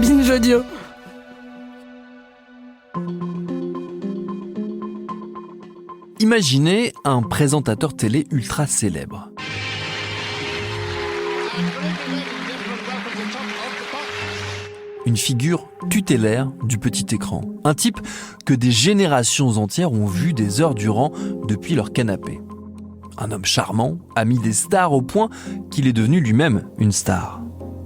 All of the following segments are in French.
Binge audio. Imaginez un présentateur télé ultra célèbre. Une figure tutélaire du petit écran. Un type que des générations entières ont vu des heures durant depuis leur canapé. Un homme charmant, ami des stars au point qu'il est devenu lui-même une star.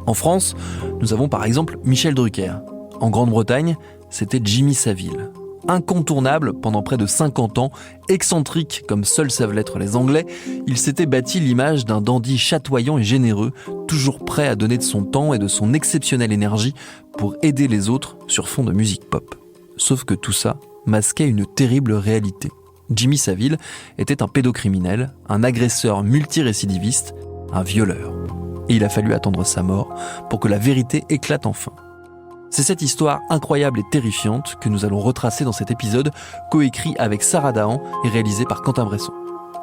En France, nous avons par exemple Michel Drucker. En Grande-Bretagne, c'était Jimmy Savile. Incontournable pendant près de 50 ans, excentrique comme seuls savent l'être les Anglais, il s'était bâti l'image d'un dandy chatoyant et généreux, toujours prêt à donner de son temps et de son exceptionnelle énergie pour aider les autres sur fond de musique pop. Sauf que tout ça masquait une terrible réalité. Jimmy Savile était un pédocriminel, un agresseur multirécidiviste, un violeur. Et il a fallu attendre sa mort pour que la vérité éclate enfin. C'est cette histoire incroyable et terrifiante que nous allons retracer dans cet épisode, coécrit avec Sarah Dahan et réalisé par Quentin Bresson.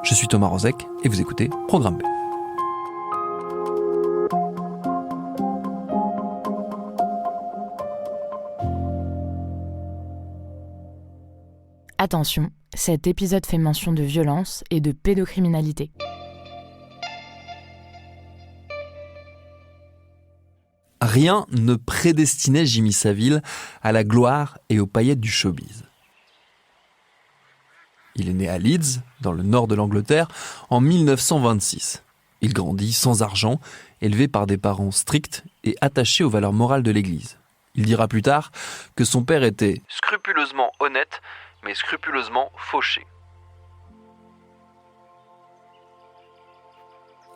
Je suis Thomas Rozek et vous écoutez Programme B. Attention, cet épisode fait mention de violence et de pédocriminalité. Rien ne prédestinait Jimmy Savile à la gloire et aux paillettes du showbiz. Il est né à Leeds, dans le nord de l'Angleterre, en 1926. Il grandit sans argent, élevé par des parents stricts et attachés aux valeurs morales de l'Église. Il dira plus tard que son père était scrupuleusement honnête, mais scrupuleusement fauché.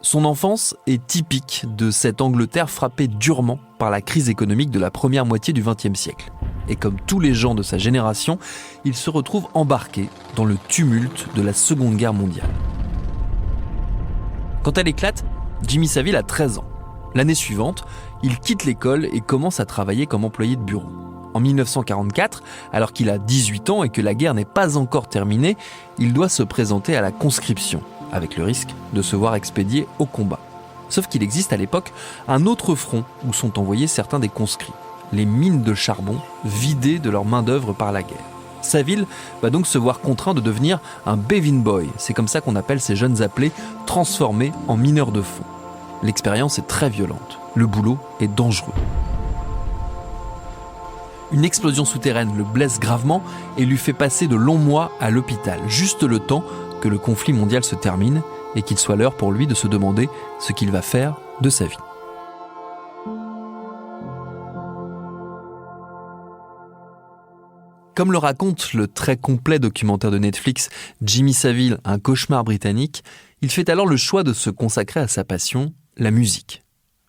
Son enfance est typique de cette Angleterre frappée durement par la crise économique de la première moitié du XXe siècle. Et comme tous les gens de sa génération, il se retrouve embarqué dans le tumulte de la Seconde Guerre mondiale. Quand elle éclate, Jimmy Savile a 13 ans. L'année suivante, il quitte l'école et commence à travailler comme employé de bureau. En 1944, alors qu'il a 18 ans et que la guerre n'est pas encore terminée, il doit se présenter à la conscription, avec le risque de se voir expédié au combat. Sauf qu'il existe à l'époque un autre front où sont envoyés certains des conscrits, les mines de charbon vidées de leur main-d'œuvre par la guerre. Savile va donc se voir contraint de devenir un Bevin Boy, c'est comme ça qu'on appelle ces jeunes appelés transformés en mineurs de fond. L'expérience est très violente, le boulot est dangereux. Une explosion souterraine le blesse gravement et lui fait passer de longs mois à l'hôpital, juste le temps que le conflit mondial se termine et qu'il soit l'heure pour lui de se demander ce qu'il va faire de sa vie. Comme le raconte le très complet documentaire de Netflix Jimmy Savile, un cauchemar britannique, il fait alors le choix de se consacrer à sa passion, la musique.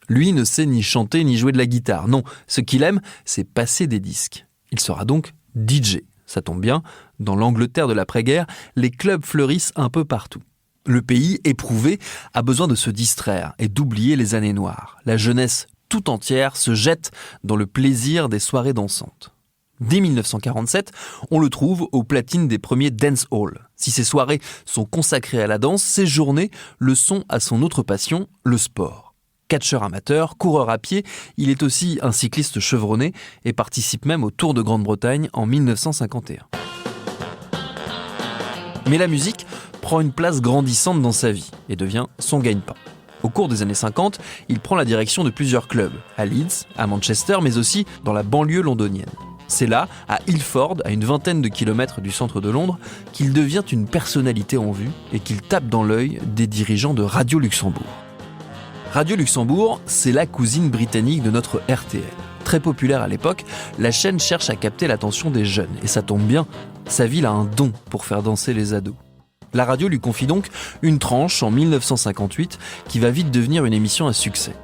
Lui ne sait ni chanter ni jouer de la guitare. Non, ce qu'il aime, c'est passer des disques. Il sera donc DJ. Ça tombe bien, dans l'Angleterre de l'après-guerre, les clubs fleurissent un peu partout. Le pays, éprouvé, a besoin de se distraire et d'oublier les années noires. La jeunesse tout entière se jette dans le plaisir des soirées dansantes. Dès 1947, on le trouve aux platines des premiers dance halls. Si ces soirées sont consacrées à la danse, ces journées le sont à son autre passion, le sport. Catcheur amateur, coureur à pied, il est aussi un cycliste chevronné et participe même au Tour de Grande-Bretagne en 1951. Mais la musique prend une place grandissante dans sa vie et devient son gagne-pain. Au cours des années 50, il prend la direction de plusieurs clubs, à Leeds, à Manchester, mais aussi dans la banlieue londonienne. C'est là, à Ilford, à une vingtaine de kilomètres du centre de Londres, qu'il devient une personnalité en vue et qu'il tape dans l'œil des dirigeants de Radio Luxembourg. Radio Luxembourg, c'est la cousine britannique de notre RTL. Très populaire à l'époque, la chaîne cherche à capter l'attention des jeunes. Et ça tombe bien, Savile a un don pour faire danser les ados. La radio lui confie donc une tranche en 1958 qui va vite devenir une émission à succès.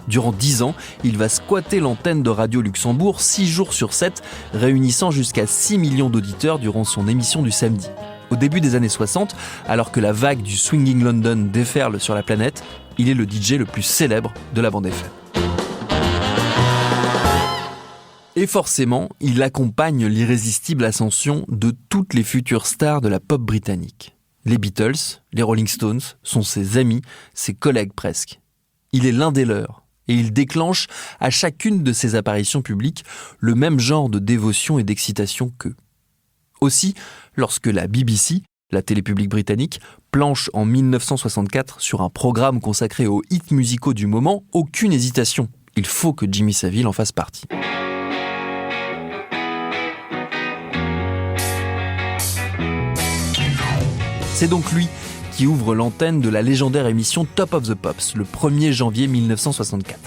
Durant 10 ans, il va squatter l'antenne de Radio Luxembourg 6 jours sur 7, réunissant jusqu'à 6 millions d'auditeurs durant son émission du samedi. Au début des années 60, alors que la vague du Swinging London déferle sur la planète, il est le DJ le plus célèbre de la bande FM. Et forcément, il accompagne l'irrésistible ascension de toutes les futures stars de la pop britannique. Les Beatles, les Rolling Stones sont ses amis, ses collègues presque. Il est l'un des leurs, Et il déclenche à chacune de ses apparitions publiques le même genre de dévotion et d'excitation qu'eux. Aussi, lorsque la BBC, la télé publique britannique, planche en 1964 sur un programme consacré aux hits musicaux du moment, aucune hésitation. Il faut que Jimmy Savile en fasse partie. C'est donc lui qui ouvre l'antenne de la légendaire émission Top of the Pops le 1er janvier 1964.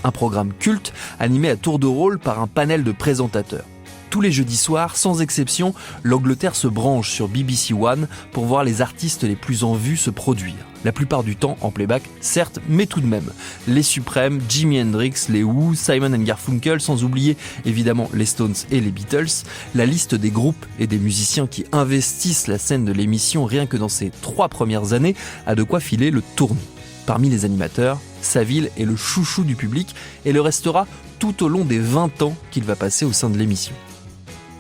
Un programme culte animé à tour de rôle par un panel de présentateurs. Tous les jeudis soirs, sans exception, l'Angleterre se branche sur BBC One pour voir les artistes les plus en vue se produire. La plupart du temps en playback, certes, mais tout de même. Les Supremes, Jimi Hendrix, les Who, Simon & Garfunkel, sans oublier évidemment les Stones et les Beatles. La liste des groupes et des musiciens qui investissent la scène de l'émission rien que dans ces 3 premières années a de quoi filer le tournis. Parmi les animateurs, Savile est le chouchou du public et le restera tout au long des 20 ans qu'il va passer au sein de l'émission.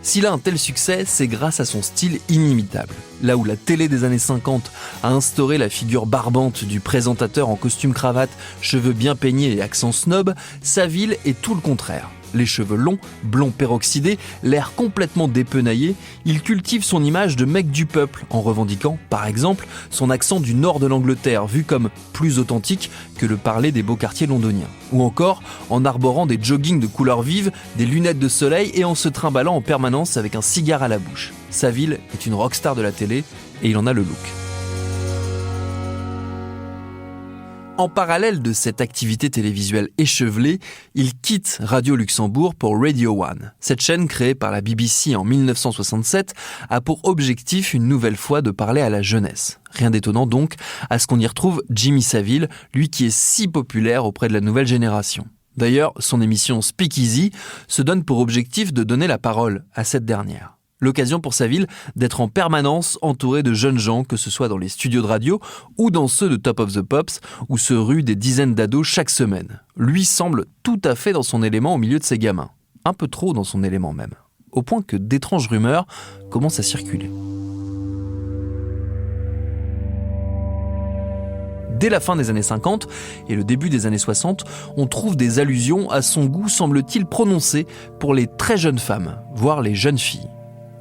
S'il a un tel succès, c'est grâce à son style inimitable. Là où la télé des années 50 a instauré la figure barbante du présentateur en costume cravate, cheveux bien peignés et accent snob, Savile est tout le contraire. Les cheveux longs, blond peroxydé, l'air complètement dépenaillé, il cultive son image de mec du peuple en revendiquant, par exemple, son accent du nord de l'Angleterre, vu comme plus authentique que le parler des beaux quartiers londoniens. Ou encore en arborant des joggings de couleur vive, des lunettes de soleil et en se trimballant en permanence avec un cigare à la bouche. Savile est une rockstar de la télé et il en a le look. En parallèle de cette activité télévisuelle échevelée, il quitte Radio Luxembourg pour Radio One. Cette chaîne, créée par la BBC en 1967, a pour objectif une nouvelle fois de parler à la jeunesse. Rien d'étonnant donc à ce qu'on y retrouve Jimmy Savile, lui qui est si populaire auprès de la nouvelle génération. D'ailleurs, son émission Speakeasy se donne pour objectif de donner la parole à cette dernière. L'occasion pour Savile d'être en permanence entouré de jeunes gens, que ce soit dans les studios de radio ou dans ceux de Top of the Pops, où se ruent des dizaines d'ados chaque semaine. Lui semble tout à fait dans son élément au milieu de ses gamins. Un peu trop dans son élément même. Au point que d'étranges rumeurs commencent à circuler. Dès la fin des années 50 et le début des années 60, on trouve des allusions à son goût, semble-t-il, prononcé pour les très jeunes femmes, voire les jeunes filles.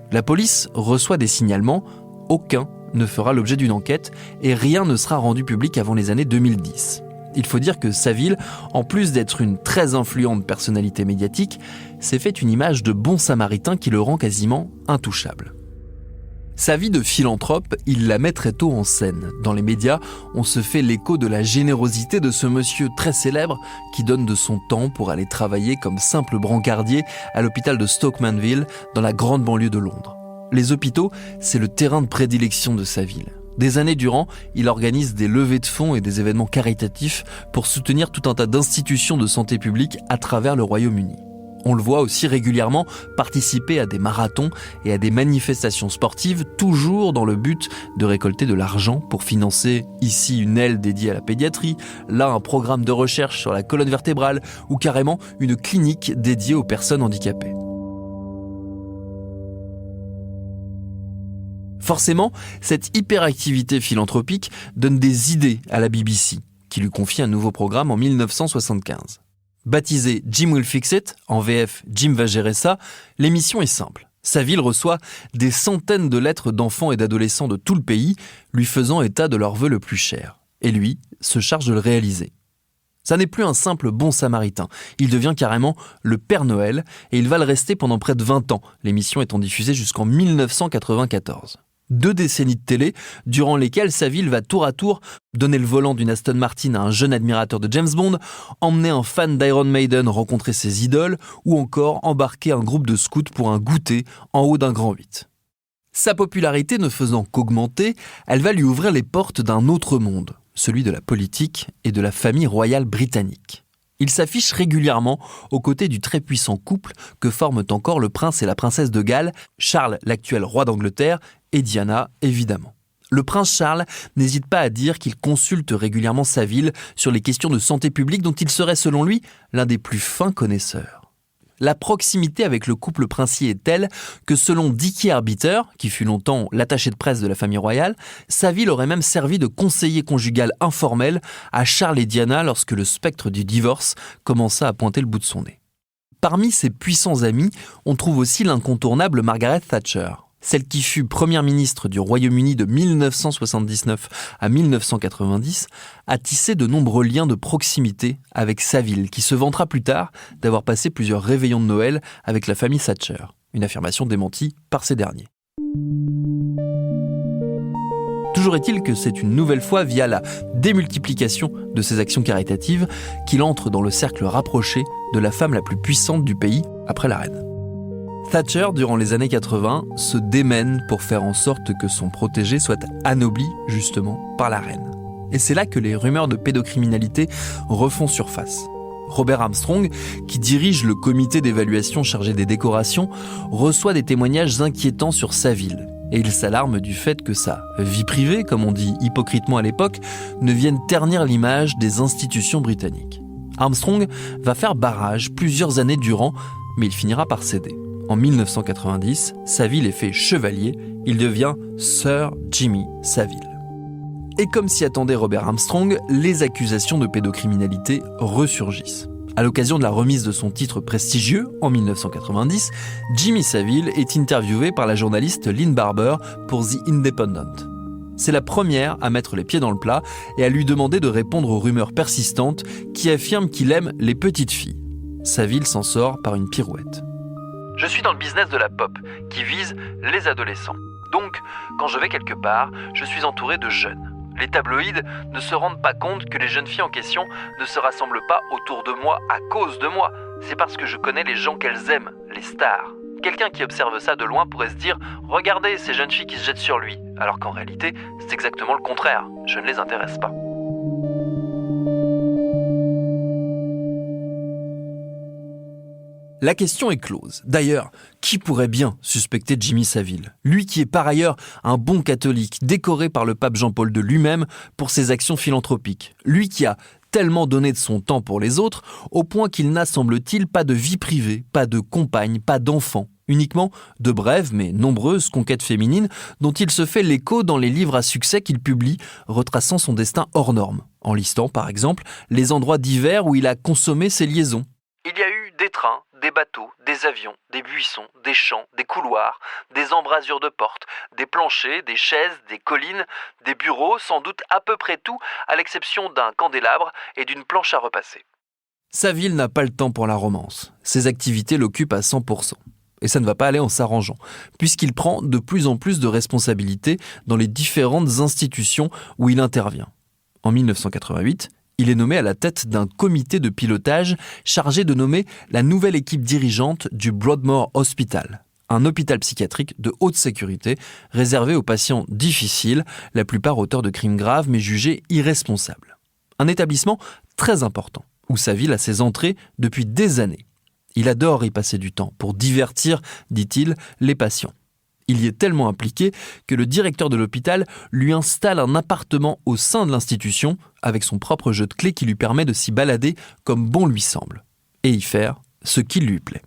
La police reçoit des signalements, aucun ne fera l'objet d'une enquête et rien ne sera rendu public avant les années 2010. Il faut dire que Savile, en plus d'être une très influente personnalité médiatique, s'est fait une image de bon samaritain qui le rend quasiment intouchable. Sa vie de philanthrope, il la met très tôt en scène. Dans les médias, on se fait l'écho de la générosité de ce monsieur très célèbre qui donne de son temps pour aller travailler comme simple brancardier à l'hôpital de Stoke Mandeville dans la grande banlieue de Londres. Les hôpitaux, c'est le terrain de prédilection de Savile. Des années durant, il organise des levées de fonds et des événements caritatifs pour soutenir tout un tas d'institutions de santé publique à travers le Royaume-Uni. On le voit aussi régulièrement participer à des marathons et à des manifestations sportives, toujours dans le but de récolter de l'argent pour financer ici une aile dédiée à la pédiatrie, là un programme de recherche sur la colonne vertébrale ou carrément une clinique dédiée aux personnes handicapées. Forcément, cette hyperactivité philanthropique donne des idées à la BBC, qui lui confie un nouveau programme en 1975. Baptisé Jim Will Fix It, en VF Jim va gérer ça, l'émission est simple. Savile reçoit des centaines de lettres d'enfants et d'adolescents de tout le pays, lui faisant état de leur vœu le plus cher. Et lui se charge de le réaliser. Ça n'est plus un simple bon samaritain, il devient carrément le Père Noël, et il va le rester pendant près de 20 ans, l'émission étant diffusée jusqu'en 1994. 2 décennies de télé, durant lesquelles Savile va tour à tour donner le volant d'une Aston Martin à un jeune admirateur de James Bond, emmener un fan d'Iron Maiden rencontrer ses idoles, ou encore embarquer un groupe de scouts pour un goûter en haut d'un grand 8. Sa popularité ne faisant qu'augmenter, elle va lui ouvrir les portes d'un autre monde, celui de la politique et de la famille royale britannique. Il s'affiche régulièrement aux côtés du très puissant couple que forment encore le prince et la princesse de Galles, Charles, l'actuel roi d'Angleterre, et Diana, évidemment. Le prince Charles n'hésite pas à dire qu'il consulte régulièrement Savile sur les questions de santé publique dont il serait, selon lui, l'un des plus fins connaisseurs. La proximité avec le couple princier est telle que selon Dickie Arbiter, qui fut longtemps l'attaché de presse de la famille royale, Saville aurait même servi de conseiller conjugal informel à Charles et Diana lorsque le spectre du divorce commença à pointer le bout de son nez. Parmi ses puissants amis, on trouve aussi l'incontournable Margaret Thatcher. Celle qui fut première ministre du Royaume-Uni de 1979 à 1990, a tissé de nombreux liens de proximité avec Saville, qui se vantera plus tard d'avoir passé plusieurs réveillons de Noël avec la famille Thatcher. Une affirmation démentie par ces derniers. Toujours est-il que c'est une nouvelle fois via la démultiplication de ses actions caritatives qu'il entre dans le cercle rapproché de la femme la plus puissante du pays après la reine. Thatcher, durant les années 80, se démène pour faire en sorte que son protégé soit anobli, justement, par la reine. Et c'est là que les rumeurs de pédocriminalité refont surface. Robert Armstrong, qui dirige le comité d'évaluation chargé des décorations, reçoit des témoignages inquiétants sur Saville. Et il s'alarme du fait que sa vie privée, comme on dit hypocritement à l'époque, ne vienne ternir l'image des institutions britanniques. Armstrong va faire barrage plusieurs années durant, mais il finira par céder. En 1990, Saville est fait chevalier, il devient Sir Jimmy Saville. Et comme s'y attendait Robert Armstrong, les accusations de pédocriminalité ressurgissent. À l'occasion de la remise de son titre prestigieux, en 1990, Jimmy Saville est interviewé par la journaliste Lynn Barber pour The Independent. C'est la première à mettre les pieds dans le plat et à lui demander de répondre aux rumeurs persistantes qui affirment qu'il aime les petites filles. Saville s'en sort par une pirouette. Je suis dans le business de la pop, qui vise les adolescents. Donc, quand je vais quelque part, je suis entouré de jeunes. Les tabloïds ne se rendent pas compte que les jeunes filles en question ne se rassemblent pas autour de moi à cause de moi. C'est parce que je connais les gens qu'elles aiment, les stars. Quelqu'un qui observe ça de loin pourrait se dire « Regardez ces jeunes filles qui se jettent sur lui », alors qu'en réalité, c'est exactement le contraire. Je ne les intéresse pas. La question est close. D'ailleurs, qui pourrait bien suspecter Jimmy Saville ? Lui qui est par ailleurs un bon catholique, décoré par le pape Jean-Paul II lui-même pour ses actions philanthropiques. Lui qui a tellement donné de son temps pour les autres, au point qu'il n'a, semble-t-il, pas de vie privée, pas de compagne, pas d'enfant. Uniquement de brèves mais nombreuses conquêtes féminines dont il se fait l'écho dans les livres à succès qu'il publie, retraçant son destin hors norme, en listant par exemple les endroits divers où il a consommé ses liaisons. Il y a eu des trains, des bateaux, des avions, des buissons, des champs, des couloirs, des embrasures de portes, des planchers, des chaises, des collines, des bureaux, sans doute à peu près tout, à l'exception d'un candélabre et d'une planche à repasser. Saville n'a pas le temps pour la romance. Ses activités l'occupent à 100%. Et ça ne va pas aller en s'arrangeant, puisqu'il prend de plus en plus de responsabilités dans les différentes institutions où il intervient. En 1988, il est nommé à la tête d'un comité de pilotage chargé de nommer la nouvelle équipe dirigeante du Broadmoor Hospital, un hôpital psychiatrique de haute sécurité réservé aux patients difficiles, la plupart auteurs de crimes graves mais jugés irresponsables. Un établissement très important, où Saville a ses entrées depuis des années. Il adore y passer du temps pour divertir, dit-il, les patients. Il y est tellement impliqué que le directeur de l'hôpital lui installe un appartement au sein de l'institution avec son propre jeu de clés qui lui permet de s'y balader comme bon lui semble et y faire ce qui lui plaît.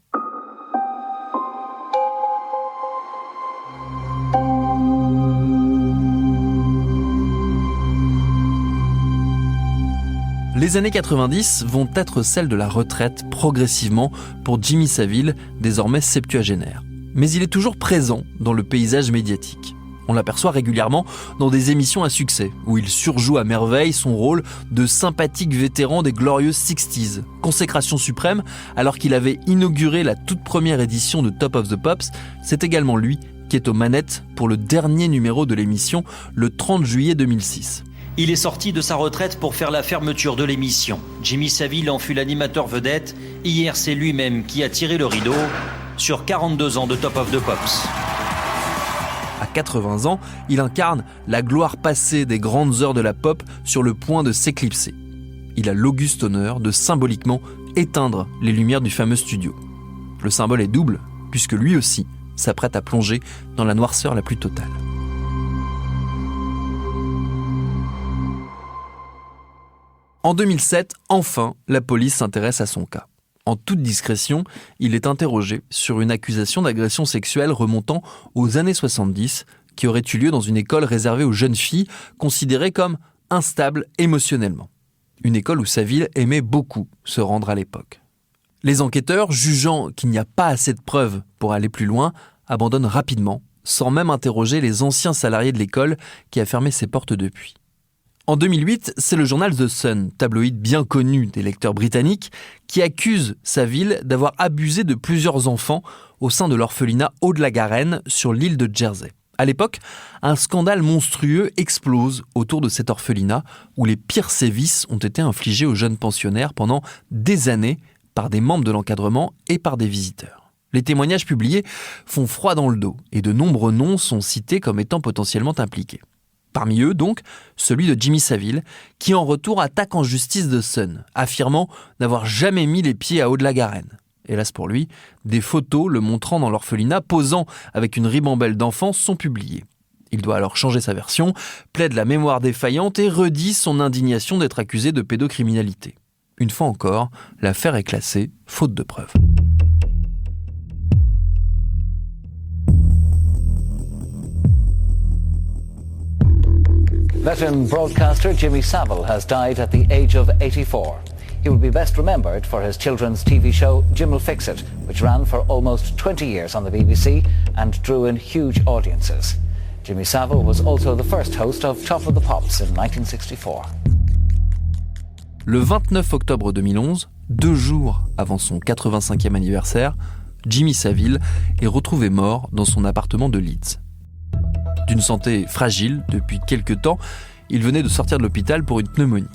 Les années 90 vont être celles de la retraite progressivement pour Jimmy Saville, désormais septuagénaire. Mais il est toujours présent dans le paysage médiatique. On l'aperçoit régulièrement dans des émissions à succès, où il surjoue à merveille son rôle de sympathique vétéran des glorieuses 60s. Consécration suprême, alors qu'il avait inauguré la toute première édition de Top of the Pops, c'est également lui qui est aux manettes pour le dernier numéro de l'émission, le 30 juillet 2006. Il est sorti de sa retraite pour faire la fermeture de l'émission. Jimmy Saville en fut l'animateur vedette. Hier, c'est lui-même qui a tiré le rideau sur 42 ans de Top of the Pops. À 80 ans, il incarne la gloire passée des grandes heures de la pop sur le point de s'éclipser. Il a l'auguste honneur de symboliquement éteindre les lumières du fameux studio. Le symbole est double, puisque lui aussi s'apprête à plonger dans la noirceur la plus totale. En 2007, enfin, la police s'intéresse à son cas. En toute discrétion, il est interrogé sur une accusation d'agression sexuelle remontant aux années 70 qui aurait eu lieu dans une école réservée aux jeunes filles considérées comme instables émotionnellement. Une école où Saville aimait beaucoup se rendre à l'époque. Les enquêteurs, jugeant qu'il n'y a pas assez de preuves pour aller plus loin, abandonnent rapidement, sans même interroger les anciens salariés de l'école qui a fermé ses portes depuis. En 2008, c'est le journal The Sun, tabloïd bien connu des lecteurs britanniques, qui accuse Saville d'avoir abusé de plusieurs enfants au sein de l'orphelinat Haut-de-la-Garenne sur l'île de Jersey. À l'époque, un scandale monstrueux explose autour de cet orphelinat où les pires sévices ont été infligés aux jeunes pensionnaires pendant des années par des membres de l'encadrement et par des visiteurs. Les témoignages publiés font froid dans le dos et de nombreux noms sont cités comme étant potentiellement impliqués. Parmi eux, donc, celui de Jimmy Saville, qui en retour attaque en justice The Sun, affirmant n'avoir jamais mis les pieds à Haut-de-la-Garenne. Hélas pour lui, des photos le montrant dans l'orphelinat posant avec une ribambelle d'enfants sont publiées. Il doit alors changer sa version, plaide la mémoire défaillante et redit son indignation d'être accusé de pédocriminalité. Une fois encore, l'affaire est classée faute de preuves. Veteran broadcaster Jimmy Savile has died at the age of 84. He will be best remembered for his children's TV show Jim'll Fix It, which ran for almost 20 years on the BBC and drew in huge audiences. Jimmy Savile was also the first host of Top of the Pops in 1964. Le 29 octobre 2011, 2 jours avant son 85e anniversaire, Jimmy Savile est retrouvé mort dans son appartement de Leeds. D'une santé fragile depuis quelques temps, il venait de sortir de l'hôpital pour une pneumonie.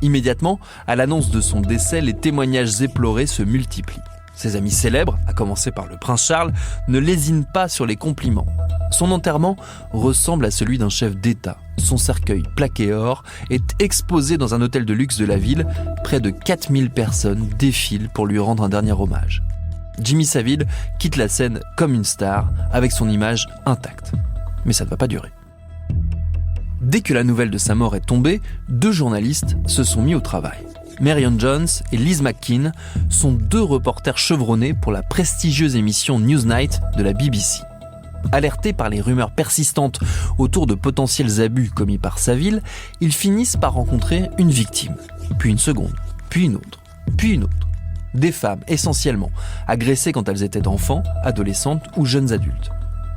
Immédiatement, à l'annonce de son décès, les témoignages éplorés se multiplient. Ses amis célèbres, à commencer par le prince Charles, ne lésinent pas sur les compliments. Son enterrement ressemble à celui d'un chef d'État. Son cercueil plaqué or est exposé dans un hôtel de luxe de la ville. Près de 4000 personnes défilent pour lui rendre un dernier hommage. Jimmy Savile quitte la scène comme une star, avec son image intacte. Mais ça ne va pas durer. Dès que la nouvelle de sa mort est tombée, 2 journalistes se sont mis au travail. Marion Jones et Liz McKean sont 2 reporters chevronnés pour la prestigieuse émission Newsnight de la BBC. Alertés par les rumeurs persistantes autour de potentiels abus commis par Saville, ils finissent par rencontrer une victime, puis une seconde, puis une autre, puis une autre. Des femmes, essentiellement, agressées quand elles étaient enfants, adolescentes ou jeunes adultes.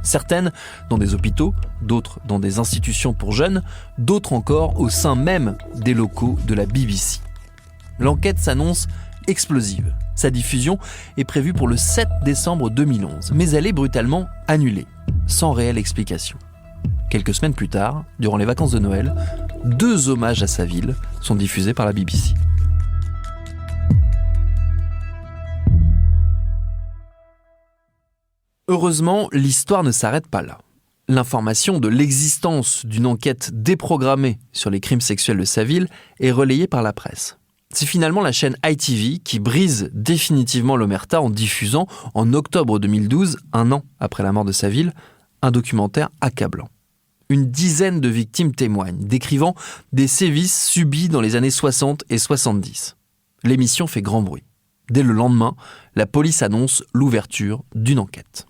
Certaines dans des hôpitaux, d'autres dans des institutions pour jeunes, d'autres encore au sein même des locaux de la BBC. L'enquête s'annonce explosive. Sa diffusion est prévue pour le 7 décembre 2011, mais elle est brutalement annulée, sans réelle explication. Quelques semaines plus tard, durant les vacances de Noël, 2 hommages à Saville sont diffusés par la BBC. Heureusement, l'histoire ne s'arrête pas là. L'information de l'existence d'une enquête déprogrammée sur les crimes sexuels de Saville est relayée par la presse. C'est finalement la chaîne ITV qui brise définitivement l'omerta en diffusant, en octobre 2012, 1 an après la mort de Saville, un documentaire accablant. Une dizaine de victimes témoignent, décrivant des sévices subis dans les années 60 et 70. L'émission fait grand bruit. Dès le lendemain, la police annonce l'ouverture d'une enquête.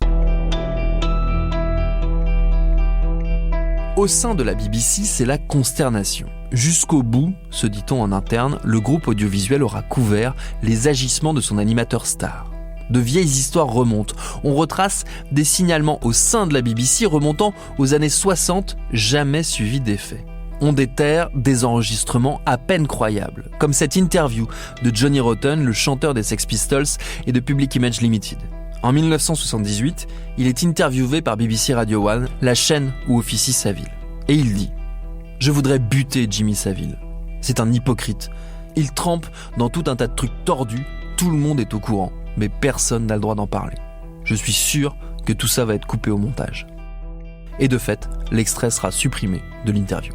Au sein de la BBC, c'est la consternation. Jusqu'au bout, se dit-on en interne, le groupe audiovisuel aura couvert les agissements de son animateur star. De vieilles histoires remontent. On retrace des signalements au sein de la BBC remontant aux années 60, jamais suivis d'effet. On déterre des enregistrements à peine croyables, comme cette interview de Johnny Rotten, le chanteur des Sex Pistols et de Public Image Limited. En 1978, il est interviewé par BBC Radio 1, la chaîne où officie Saville. Et il dit « Je voudrais buter Jimmy Saville. C'est un hypocrite. Il trempe dans tout un tas de trucs tordus, tout le monde est au courant, mais personne n'a le droit d'en parler. Je suis sûr que tout ça va être coupé au montage. » Et de fait, l'extrait sera supprimé de l'interview.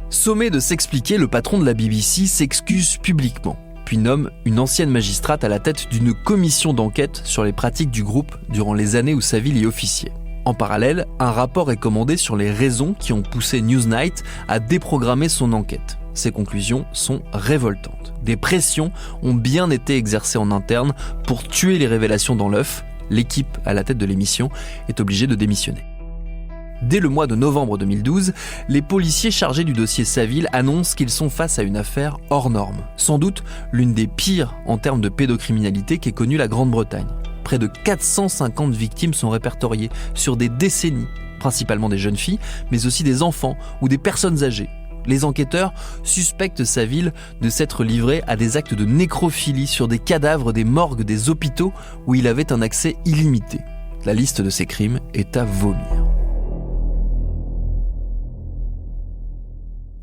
Sommé de s'expliquer, le patron de la BBC s'excuse publiquement, puis nomme une ancienne magistrate à la tête d'une commission d'enquête sur les pratiques du groupe durant les années où Saville y officiait. En parallèle, un rapport est commandé sur les raisons qui ont poussé Newsnight à déprogrammer son enquête. ses conclusions sont révoltantes. Des pressions ont bien été exercées en interne pour tuer les révélations dans l'œuf. L'équipe à la tête de l'émission est obligée de démissionner. Dès le mois de novembre 2012, les policiers chargés du dossier Saville annoncent qu'ils sont face à une affaire hors norme. Sans doute l'une des pires en termes de pédocriminalité qu'ait connue la Grande-Bretagne. Près de 450 victimes sont répertoriées sur des décennies, principalement des jeunes filles, mais aussi des enfants ou des personnes âgées. Les enquêteurs suspectent Saville de s'être livré à des actes de nécrophilie sur des cadavres des morgues des hôpitaux où il avait un accès illimité. La liste de ces crimes est à vomir.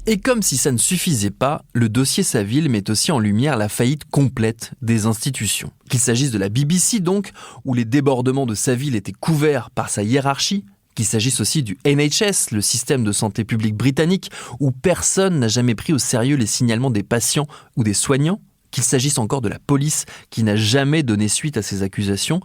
Et comme si ça ne suffisait pas, le dossier Saville met aussi en lumière la faillite complète des institutions. Qu'il s'agisse de la BBC donc, où les débordements de Saville étaient couverts par sa hiérarchie, qu'il s'agisse aussi du NHS, le système de santé publique britannique, où personne n'a jamais pris au sérieux les signalements des patients ou des soignants, qu'il s'agisse encore de la police qui n'a jamais donné suite à ces accusations,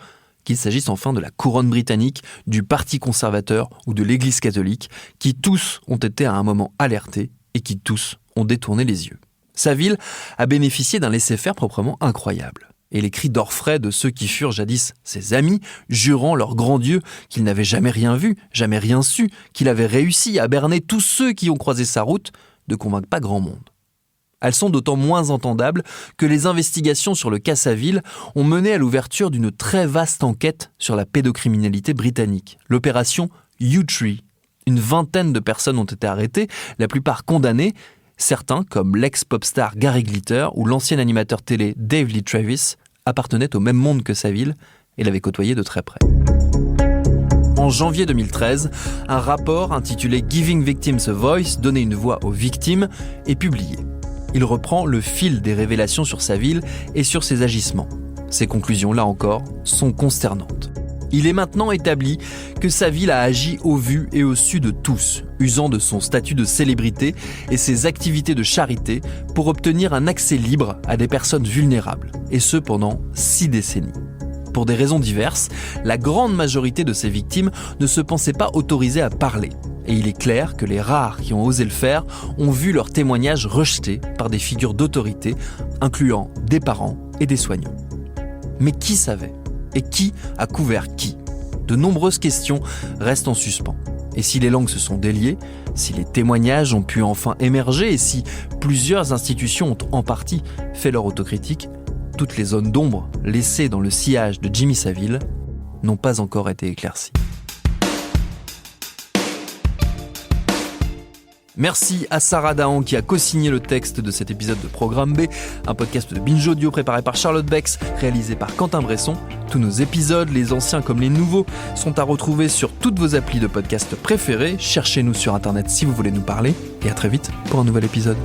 qu'il s'agisse enfin de la couronne britannique, du Parti conservateur ou de l'Église catholique, qui tous ont été à un moment alertés et qui tous ont détourné les yeux. Saville a bénéficié d'un laisser-faire proprement incroyable. Et les cris d'orfraie de ceux qui furent jadis ses amis, jurant leur grand Dieu qu'il n'avait jamais rien vu, jamais rien su, qu'il avait réussi à berner tous ceux qui ont croisé sa route, ne convainquent pas grand monde. Elles sont d'autant moins entendables que les investigations sur le cas Saville ont mené à l'ouverture d'une très vaste enquête sur la pédocriminalité britannique, l'opération U-Tree. Une vingtaine de personnes ont été arrêtées, la plupart condamnées, certains, comme l'ex-popstar Gary Glitter ou l'ancien animateur télé Dave Lee Travis, appartenaient au même monde que Saville et l'avaient côtoyé de très près. En janvier 2013, un rapport intitulé « Giving Victims a Voice » donner une voix aux victimes est publié. Il reprend le fil des révélations sur Saville et sur ses agissements. Ses conclusions, là encore, sont consternantes. Il est maintenant établi que Saville a agi au vu et au su de tous, usant de son statut de célébrité et ses activités de charité pour obtenir un accès libre à des personnes vulnérables, et ce pendant 6 décennies. Pour des raisons diverses, la grande majorité de ces victimes ne se pensaient pas autorisées à parler. Et il est clair que les rares qui ont osé le faire ont vu leurs témoignages rejetés par des figures d'autorité, incluant des parents et des soignants. Mais qui savait ? Et qui a couvert qui ? De nombreuses questions restent en suspens. Et si les langues se sont déliées, si les témoignages ont pu enfin émerger et si plusieurs institutions ont en partie fait leur autocritique, toutes les zones d'ombre laissées dans le sillage de Jimmy Saville n'ont pas encore été éclaircies. Merci à Sarah Dahan qui a co-signé le texte de cet épisode de Programme B, un podcast de Binge Audio préparé par Charlotte Bex, réalisé par Quentin Bresson. Tous nos épisodes, les anciens comme les nouveaux, sont à retrouver sur toutes vos applis de podcast préférées. Cherchez-nous sur Internet si vous voulez nous parler. Et à très vite pour un nouvel épisode.